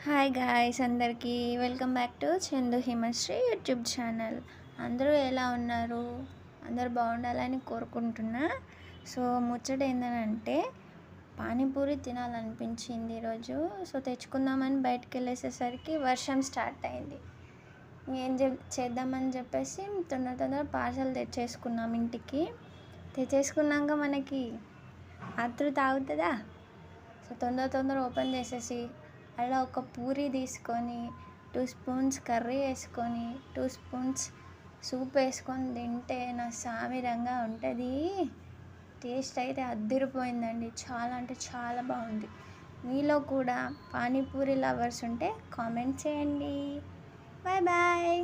Hi guys అందరికీ welcome back to Chandu Himasri YouTube channel. అందరూ ఎలా ఉన్నారు? అందరూ బాగుండాలని కోరుకుంటున్నా. సో ముచ్చట ఏంటంటే పానీపూరి తినాలనిపించింది ఈరోజు. సో తెచ్చుకుందామని బయటకు వెళ్ళేసేసరికి వర్షం స్టార్ట్ అయింది. ఏం చేద్దామని చెప్పేసి తొందర పార్సల్ తెచ్చేసుకున్నాం ఇంటికి. తెచ్చేసుకున్నాక మనకి ఆతృత అవుతుందా? సో తొందర ఓపెన్ చేసేసి అలా ఒక పూరి తీసుకొని 2 స్పూన్స్ కర్రీ వేసుకొని 2 స్పూన్స్ సూప్ వేసుకొని తింటే నా సామిరంగా ఉంటుంది. టేస్ట్ అయితే అద్దిరిపోయిందండి. చాలా అంటే చాలా బాగుంది. మీలో కూడా పానీపూరి లవర్స్ ఉంటే కామెంట్ చేయండి. Bye bye.